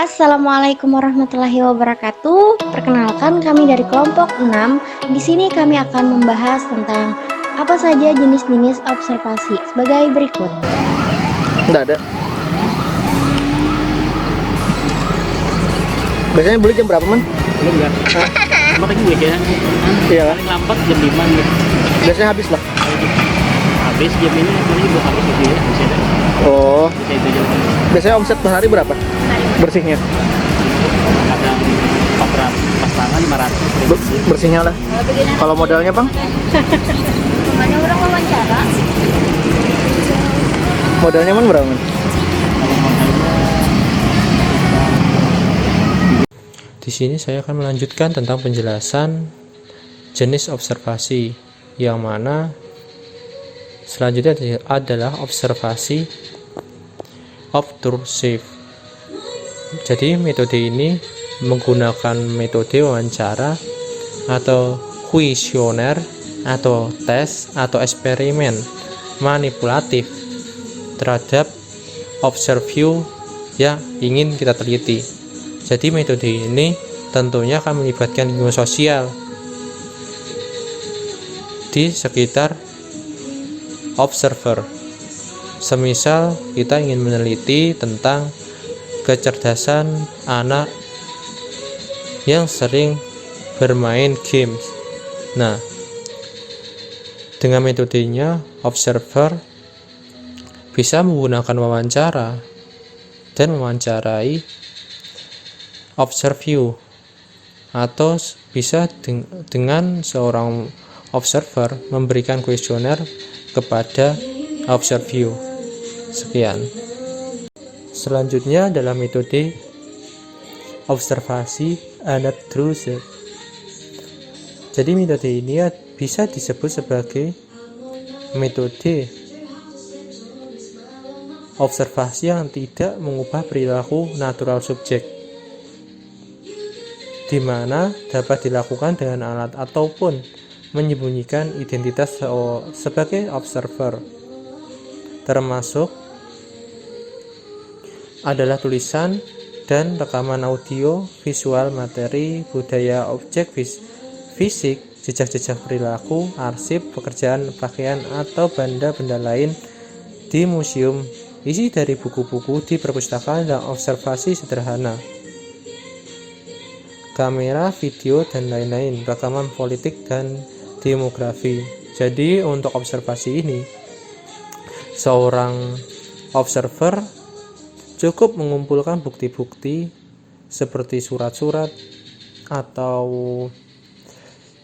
Assalamualaikum warahmatullahi wabarakatuh. Perkenalkan, kami dari kelompok 6. Di sini kami akan membahas tentang apa saja jenis-jenis observasi sebagai berikut. Enggak ada. Biasanya beli jam berapa, Man? Ini enggak. Cuma lagi gue ya. Iya. Paling lambat jam 5 gitu. Biasanya habis lah. Habis jam ini paling belum habis gitu ya. Bisa ada. Oh, Bisa itu jam. biasanya omset per hari berapa? Bersihnya? Kadang 400 pas tangan 500. Bersihnya lah. Kalau modalnya, Bang? Mana orang wawancara? Modalnya Man berapa, Man? Di sini saya akan melanjutkan tentang penjelasan jenis observasi, yang mana selanjutnya adalah observasi obtrusif. Jadi metode ini menggunakan metode wawancara atau kuesioner atau tes atau eksperimen manipulatif terhadap obserview yang ingin kita teliti. Jadi metode ini tentunya akan melibatkan lingkungan sosial di sekitar observer. Semisal kita ingin meneliti tentang kecerdasan anak yang sering bermain games. Nah, dengan metodenya observer bisa menggunakan wawancara dan mewawancarai obserview, atau bisa dengan seorang observer memberikan kuesioner kepada obserview. Sekian. Selanjutnya adalah metode observasi unobtrusive. Jadi metode ini bisa disebut sebagai metode observasi yang tidak mengubah perilaku natural subjek, di mana dapat dilakukan dengan alat ataupun menyembunyikan identitas sebagai observer, termasuk adalah tulisan dan rekaman audio, visual, materi, budaya, objek fisik, jejak-jejak perilaku, arsip, pekerjaan, pakaian, atau benda-benda lain di museum, isi dari buku-buku di perpustakaan, dan observasi sederhana, kamera, video, dan lain-lain, rekaman politik dan demografi. Jadi untuk observasi ini, seorang observer cukup mengumpulkan bukti-bukti seperti surat-surat atau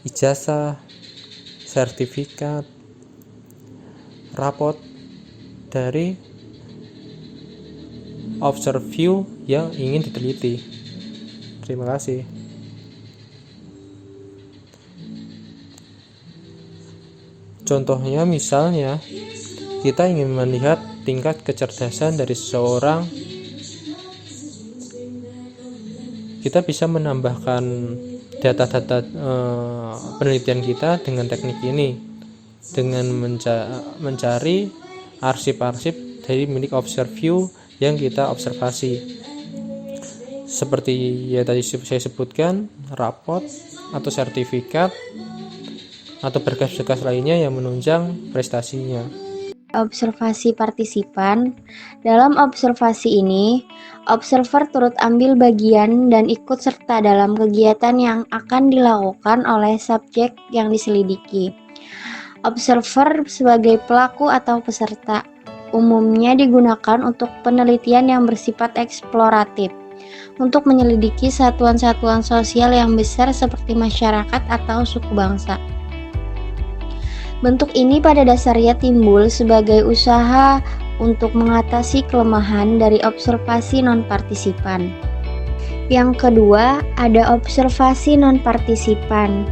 ijazah, sertifikat, rapot dari obserview yang ingin diteliti. Terima kasih. Contohnya, misalnya kita ingin melihat tingkat kecerdasan dari seseorang, kita bisa menambahkan data-data penelitian kita dengan teknik ini, dengan mencari arsip-arsip dari milik obserview yang kita observasi. Seperti ya tadi saya sebutkan, rapot atau sertifikat atau berkas-berkas lainnya yang menunjang prestasinya. Observasi partisipan. Dalam observasi ini, observer turut ambil bagian dan ikut serta dalam kegiatan yang akan dilakukan oleh subjek yang diselidiki. Observer sebagai pelaku atau peserta umumnya digunakan untuk penelitian yang bersifat eksploratif, untuk menyelidiki satuan-satuan sosial yang besar seperti masyarakat atau suku bangsa. Bentuk ini pada dasarnya timbul sebagai usaha untuk mengatasi kelemahan dari observasi non-partisipan. Yang kedua, ada observasi non-partisipan.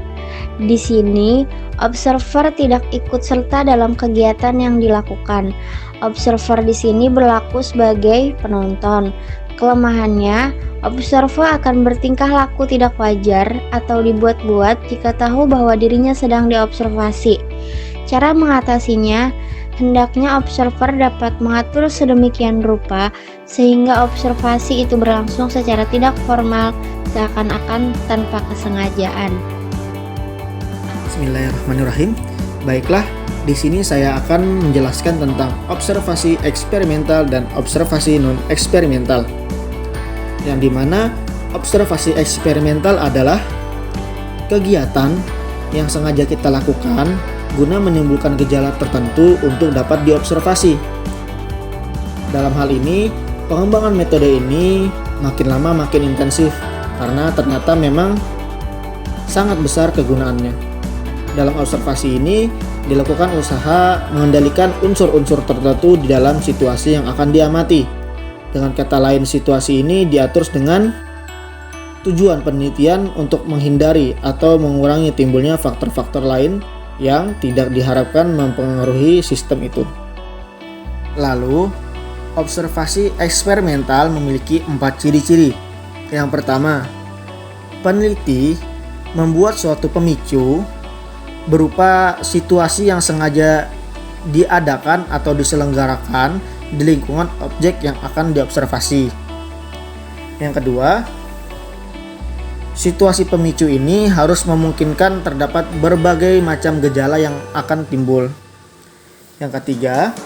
Di sini, observer tidak ikut serta dalam kegiatan yang dilakukan. Observer di sini berlaku sebagai penonton. Kelemahannya, observer akan bertingkah laku tidak wajar atau dibuat-buat jika tahu bahwa dirinya sedang diobservasi. Cara mengatasinya, Hendaknya observer dapat mengatur sedemikian rupa sehingga observasi itu berlangsung secara tidak formal, seakan-akan tanpa kesengajaan. Bismillahirrahmanirrahim. Baiklah, di sini saya akan menjelaskan tentang observasi eksperimental dan observasi non-eksperimental. Yang dimana observasi eksperimental adalah kegiatan yang sengaja kita lakukan guna menimbulkan gejala tertentu untuk dapat diobservasi. Dalam hal ini, pengembangan metode ini makin lama makin intensif karena ternyata memang sangat besar kegunaannya. Dalam observasi ini dilakukan usaha mengendalikan unsur-unsur tertentu di dalam situasi yang akan diamati. Dengan kata lain, situasi ini diatur dengan tujuan penelitian untuk menghindari atau mengurangi timbulnya faktor-faktor lain yang tidak diharapkan mempengaruhi sistem itu. Lalu, observasi eksperimental memiliki 4 ciri-ciri. Yang pertama, peneliti membuat suatu pemicu berupa situasi yang sengaja diadakan atau diselenggarakan di lingkungan objek yang akan diobservasi. Yang kedua, situasi pemicu ini harus memungkinkan terdapat berbagai macam gejala yang akan timbul. Yang ketiga,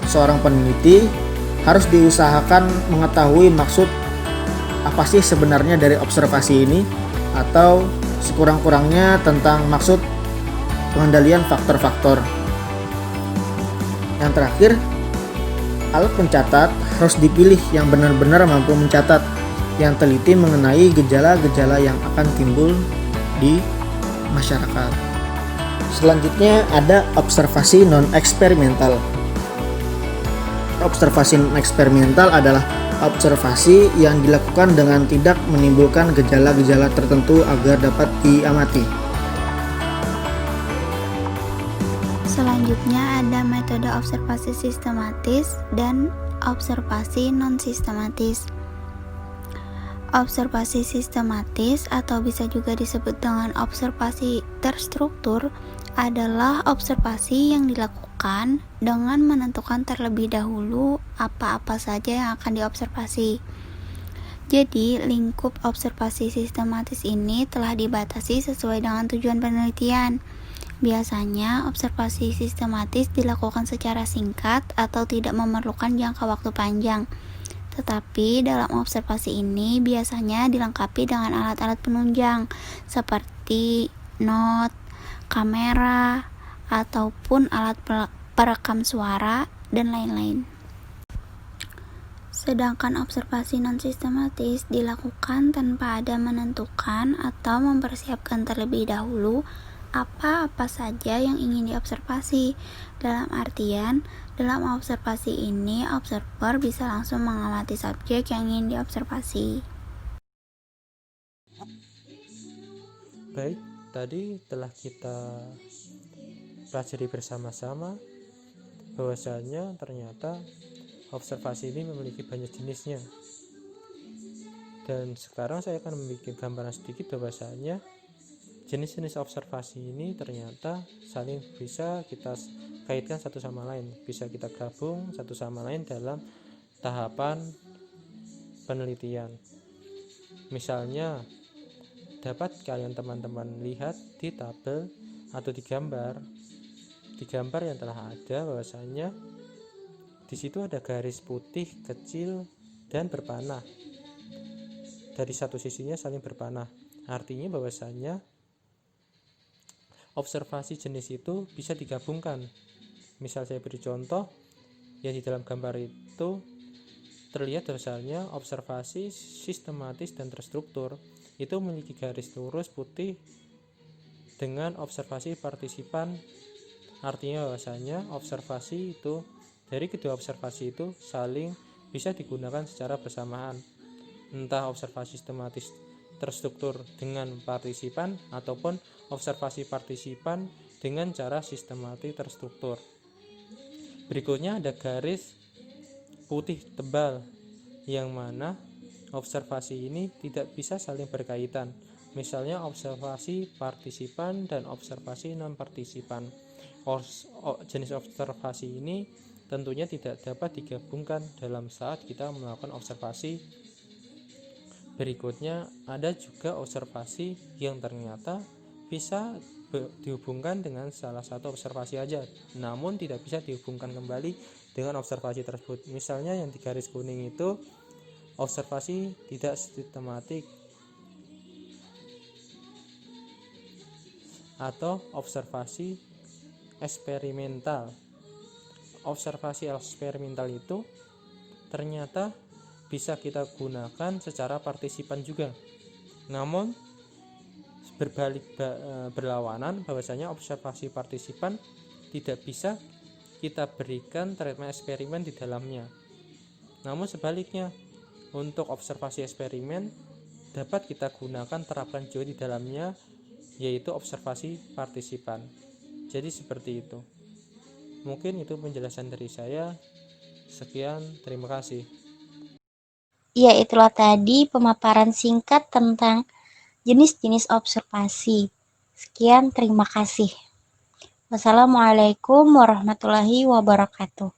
seorang peneliti harus diusahakan mengetahui maksud apa sih sebenarnya dari observasi ini, atau sekurang-kurangnya tentang maksud pengendalian faktor-faktor. Yang terakhir, alat pencatat harus dipilih yang benar-benar mampu mencatat, yang teliti mengenai gejala-gejala yang akan timbul di masyarakat. Selanjutnya ada observasi non-eksperimental. Observasi non-eksperimental adalah observasi yang dilakukan dengan tidak menimbulkan gejala-gejala tertentu agar dapat diamati. Selanjutnya ada metode observasi sistematis dan observasi non-sistematis. Observasi sistematis atau bisa juga disebut dengan observasi terstruktur adalah observasi yang dilakukan dengan menentukan terlebih dahulu apa-apa saja yang akan diobservasi. Jadi, lingkup observasi sistematis ini telah dibatasi sesuai dengan tujuan penelitian. Biasanya, observasi sistematis dilakukan secara singkat atau tidak memerlukan jangka waktu panjang. Tetapi dalam observasi ini biasanya dilengkapi dengan alat-alat penunjang seperti not, kamera, ataupun alat perekam suara, dan lain-lain. Sedangkan observasi non-sistematis dilakukan tanpa ada menentukan atau mempersiapkan terlebih dahulu apa-apa saja yang ingin diobservasi. Dalam artian, dalam observasi ini, observer bisa langsung mengamati subjek yang ingin diobservasi. Baik, tadi telah kita pelajari bersama-sama bahwasanya ternyata observasi ini memiliki banyak jenisnya. Dan sekarang saya akan membuat gambaran sedikit bahwasanya jenis-jenis observasi ini ternyata saling bisa kita kaitkan satu sama lain, bisa kita gabung satu sama lain dalam tahapan penelitian. Misalnya, dapat kalian teman-teman lihat di tabel atau di gambar yang telah ada bahwasanya di situ ada garis putih kecil dan berpanah. Dari satu sisinya saling berpanah. Artinya bahwasanya observasi jenis itu bisa digabungkan. Misal saya beri contoh, ya di dalam gambar itu terlihat bahwasanya observasi sistematis dan terstruktur itu memiliki garis lurus putih dengan observasi partisipan. Artinya bahwasanya observasi itu dari kedua observasi itu saling bisa digunakan secara bersamaan. Entah observasi sistematis terstruktur dengan partisipan ataupun observasi partisipan dengan cara sistematis terstruktur. Berikutnya ada garis putih tebal yang mana observasi ini tidak bisa saling berkaitan. Misalnya observasi partisipan dan observasi non partisipan. jenis observasi ini tentunya tidak dapat digabungkan dalam saat kita melakukan observasi. Berikutnya, ada juga observasi yang ternyata bisa dihubungkan dengan salah satu observasi aja, namun tidak bisa dihubungkan kembali dengan observasi tersebut. Misalnya yang di garis kuning itu observasi tidak sistematik atau observasi eksperimental. Observasi eksperimental itu ternyata bisa kita gunakan secara partisipan juga. Namun berlawanan bahwasanya observasi partisipan tidak bisa kita berikan treatment eksperimen di dalamnya. Namun sebaliknya, untuk observasi eksperimen dapat kita gunakan terapkan juga di dalamnya, yaitu observasi partisipan. Jadi seperti itu. Mungkin itu penjelasan dari saya. Sekian, terima kasih. Ya, itulah tadi pemaparan singkat tentang jenis-jenis observasi. Sekian, terima kasih. Wassalamualaikum warahmatullahi wabarakatuh.